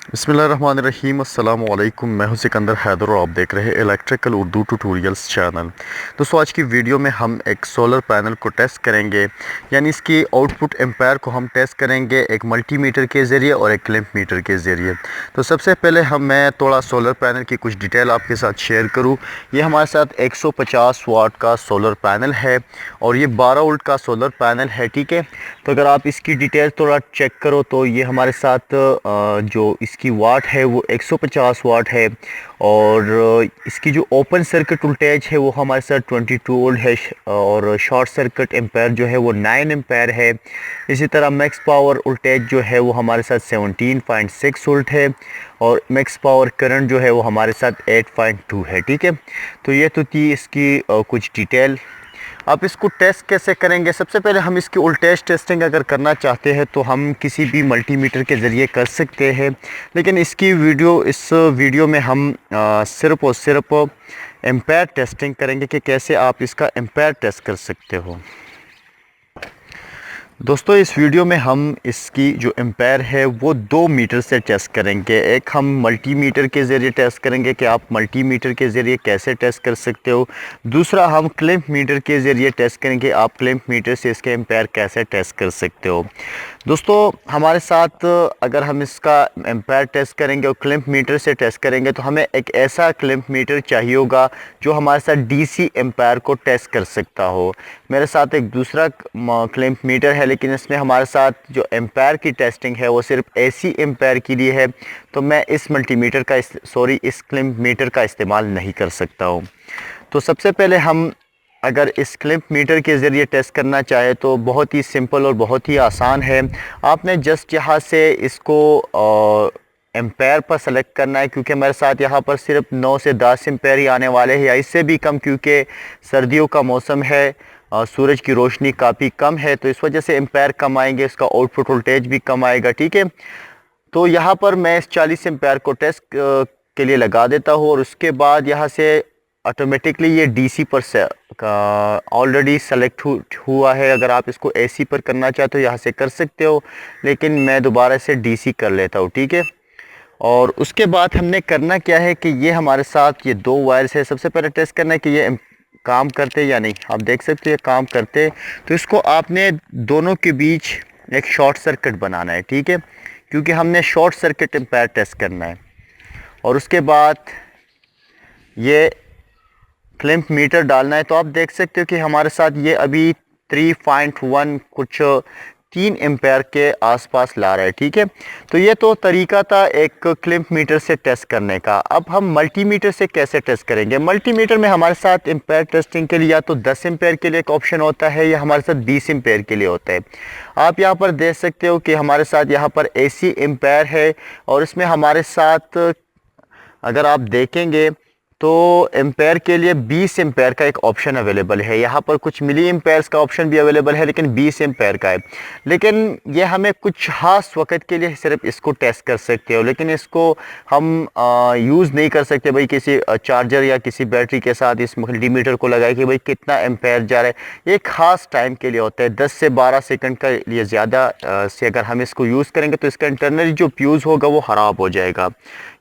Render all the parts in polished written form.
बिस्मिल्लाहिर्रहमानिर्रहीम अस्सलाम वालेकुम। मैं हूं सिकंदर हैदर और आप देख रहे हैं इलेक्ट्रिकल उर्दू ट्यूटोरियल्स चैनल। दोस्तों, आज की वीडियो में हम एक सोलर पैनल को टेस्ट करेंगे, यानी इसकी आउटपुट एम्पायर को हम टेस्ट करेंगे एक मल्टीमीटर के ज़रिए और एक क्लैंप मीटर के ज़रिए। तो सबसे पहले मैं थोड़ा सोलर पैनल की कुछ डिटेल आपके साथ शेयर करूँ। ये हमारे साथ 150 वाट का सोलर पैनल है और ये 12 वोल्ट का सोलर पैनल है, ठीक है। तो अगर आप इसकी डिटेल थोड़ा चेक करो तो ये हमारे साथ जो इसकी वाट है वो 150 वाट है और इसकी जो ओपन सर्किट वोल्टेज है वो हमारे साथ 22 वोल्ट है और शॉर्ट सर्किट एम्पायर जो है वो 9 एम्पायर है। इसी तरह मैक्स पावर वोल्टेज जो है वो हमारे साथ 17.6 वोल्ट है और मैक्स पावर करंट जो है वो हमारे साथ 8.2 है, ठीक है। तो ये तो थी इसकी कुछ डिटेल। आप इसको टेस्ट कैसे करेंगे? सबसे पहले हम इसकी वोल्टेज टेस्टिंग अगर करना चाहते हैं तो हम किसी भी मल्टीमीटर के ज़रिए कर सकते हैं, लेकिन इस वीडियो में हम सिर्फ़ और सिर्फ एम्पायर टेस्टिंग करेंगे कि कैसे आप इसका एम्पायर टेस्ट कर सकते हो। दोस्तों, इस वीडियो में हम इसकी जो एम्पायर है वो 2 मीटर से टेस्ट करेंगे। एक हम मल्टीमीटर के ज़रिए टेस्ट करेंगे कि आप मल्टीमीटर के ज़रिए कैसे टेस्ट कर सकते हो। दूसरा हम क्लैंप मीटर के ज़रिए टेस्ट करेंगे, आप क्लैंप मीटर से इसके एम्पायर कैसे टेस्ट कर सकते हो। दोस्तों, हमारे साथ अगर हम इसका एम्पायर टेस्ट करेंगे और क्लैंप मीटर से टेस्ट करेंगे तो हमें एक ऐसा क्लैंप मीटर चाहिए होगा जो हमारे साथ डीसी एम्पायर को टेस्ट कर सकता हो। मेरे साथ एक दूसरा क्लैंप मीटर है, लेकिन इसमें हमारे साथ जो एम्पायर की टेस्टिंग है वो सिर्फ एसी एम्पायर के लिए है, तो मैं इस इस क्लैंप मीटर का इस्तेमाल नहीं कर सकता हूँ। तो सबसे पहले हम अगर इस क्लैंप मीटर के ज़रिए टेस्ट करना चाहे तो बहुत ही सिंपल और बहुत ही आसान है। आपने जस्ट यहाँ से इसको एम्पायर पर सेलेक्ट करना है, क्योंकि मेरे साथ यहाँ पर सिर्फ 9 से 10 एम्पायर ही आने वाले हैं या इससे भी कम, क्योंकि सर्दियों का मौसम है, सूरज की रोशनी काफ़ी कम है, तो इस वजह से एम्पायर कम आएंगे, इसका आउटपुट वोल्टेज भी कम आएगा, ठीक है। तो यहाँ पर मैं इस 40 एम्पायर को टेस्ट के लिए लगा देता हूँ और उसके बाद यहाँ से ऑटोमेटिकली ये डीसी पर से ऑलरेडी सेलेक्ट हुआ है। अगर आप इसको एसी पर करना चाहते हो यहाँ से कर सकते हो, लेकिन मैं दोबारा से डीसी कर लेता हूँ, ठीक है। और उसके बाद हमने करना क्या है कि ये हमारे साथ ये 2 वायर्स है। सबसे पहले टेस्ट करना है कि ये काम करते या नहीं। आप देख सकते हैं काम करते, तो इसको आपने दोनों के बीच एक शॉर्ट सर्किट बनाना है, ठीक है, क्योंकि हमने शॉर्ट सर्किट एम्पायर टेस्ट करना है। और उसके बाद ये क्लैंप मीटर डालना है। तो आप देख सकते हो कि हमारे साथ ये अभी 3.1 कुछ 3 एम्पायर के आसपास ला रहा है, ठीक है। तो ये तो तरीका था एक क्लैंप मीटर से टेस्ट करने का। अब हम मल्टीमीटर से कैसे टेस्ट करेंगे? मल्टीमीटर में हमारे साथ एम्पायर टेस्टिंग के लिए या तो 10 एम्पायर के लिए एक ऑप्शन होता है या हमारे साथ 20 एम्पायर के लिए होता है। आप यहाँ पर देख सकते हो कि हमारे साथ यहाँ पर एसी एम्पायर है और इसमें हमारे साथ अगर आप देखेंगे तो एम्पायर के लिए 20 एम्पायर का एक ऑप्शन अवेलेबल है। यहाँ पर कुछ मिली एम्पायर्स का ऑप्शन भी अवेलेबल है, लेकिन 20 एम्पायर का है। लेकिन ये हमें कुछ खास वक्त के लिए सिर्फ इसको टेस्ट कर सकते हो, लेकिन इसको हम यूज़ नहीं कर सकते भाई किसी चार्जर या किसी बैटरी के साथ इस मल्टीमीटर को लगाए कि भाई कितना एम्पायर जा रहा है। ये खास टाइम के लिए होता है, 10 से 12 सेकंड का लिए ज़्यादा से अगर हम इसको यूज़ करेंगे तो इसका इंटरनली जो फ्यूज़ होगा वो ख़राब हो जाएगा।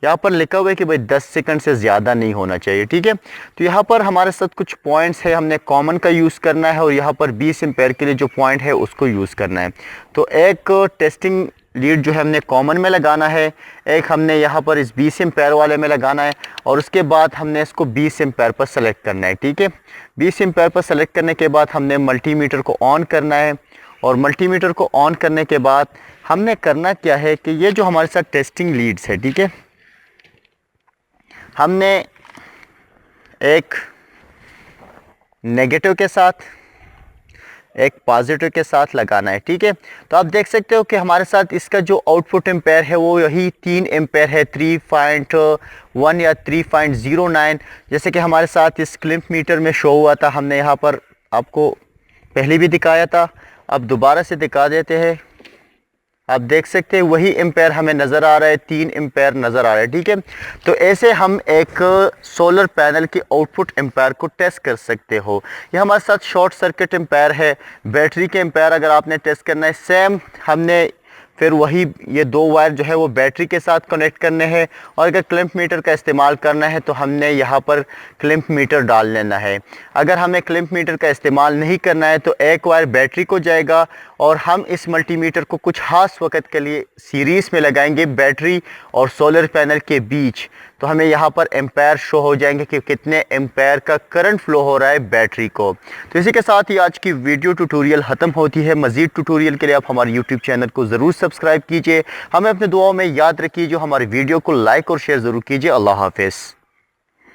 यहाँ पर लिखा हुआ है कि भाई 10 सेकंड से ज़्यादा नहीं होना चाहिए, ठीक है। तो यहाँ पर हमारे साथ कुछ पॉइंट्स है, हमने कॉमन का यूज़ करना है और यहाँ पर 20 एम्पायर के लिए जो पॉइंट है उसको यूज़ करना है। तो एक टेस्टिंग लीड जो है हमने कॉमन में लगाना है, एक हमने यहाँ पर इस 20 एम्पायर वाले में लगाना है और उसके बाद हमने इसको 20 एम्पायर पर सेलेक्ट करना है, ठीक है। 20 एम्पायर पर सेलेक्ट करने के बाद हमने मल्टीमीटर को ऑन करना है और मल्टीमीटर को ऑन करने के बाद हमने करना क्या है कि ये जो हमारे साथ टेस्टिंग लीड्स है, ठीक है, हमने एक नेगेटिव के साथ एक पॉजिटिव के साथ लगाना है, ठीक है। तो आप देख सकते हो कि हमारे साथ इसका जो आउटपुट एम्पायर है वो यही 3 एम्पायर है, 3.1 या 3.09, जैसे कि हमारे साथ इस क्लैंप मीटर में शो हुआ था। हमने यहाँ पर आपको पहले भी दिखाया था, अब दोबारा से दिखा देते हैं। आप देख सकते हैं वही एम्पायर हमें नज़र आ रहा है, 3 एम्पायर नज़र आ रहा है, ठीक है। तो ऐसे हम एक सोलर पैनल की आउटपुट एम्पायर को टेस्ट कर सकते हो। ये हमारे साथ शॉर्ट सर्किट एम्पायर है। बैटरी के एम्पायर अगर आपने टेस्ट करना है, सेम हमने फिर वही ये 2 वायर जो है वो बैटरी के साथ कनेक्ट करने हैं। और अगर क्लैंप मीटर का इस्तेमाल करना है तो हमने यहाँ पर क्लैंप मीटर डाल लेना है। अगर हमें क्लैंप मीटर का इस्तेमाल नहीं करना है तो एक वायर बैटरी को जाएगा और हम इस मल्टीमीटर को कुछ खास वक्त के लिए सीरीज़ में लगाएंगे बैटरी और सोलर पैनल के बीच। तो हमें यहाँ पर एम्पायर शो हो जाएंगे कि कितने एम्पायर का करंट फ्लो हो रहा है बैटरी को। तो इसी के साथ ही आज की वीडियो ट्यूटोरियल ख़त्म होती है। मज़ीद ट्यूटोरियल के लिए आप हमारे यूट्यूब चैनल को ज़रूर सब्सक्राइब कीजिए। हमें अपने दुआओं में याद रखिए, जो हमारी वीडियो को लाइक और शेयर ज़रूर कीजिए। अल्लाह हाफ़िज़।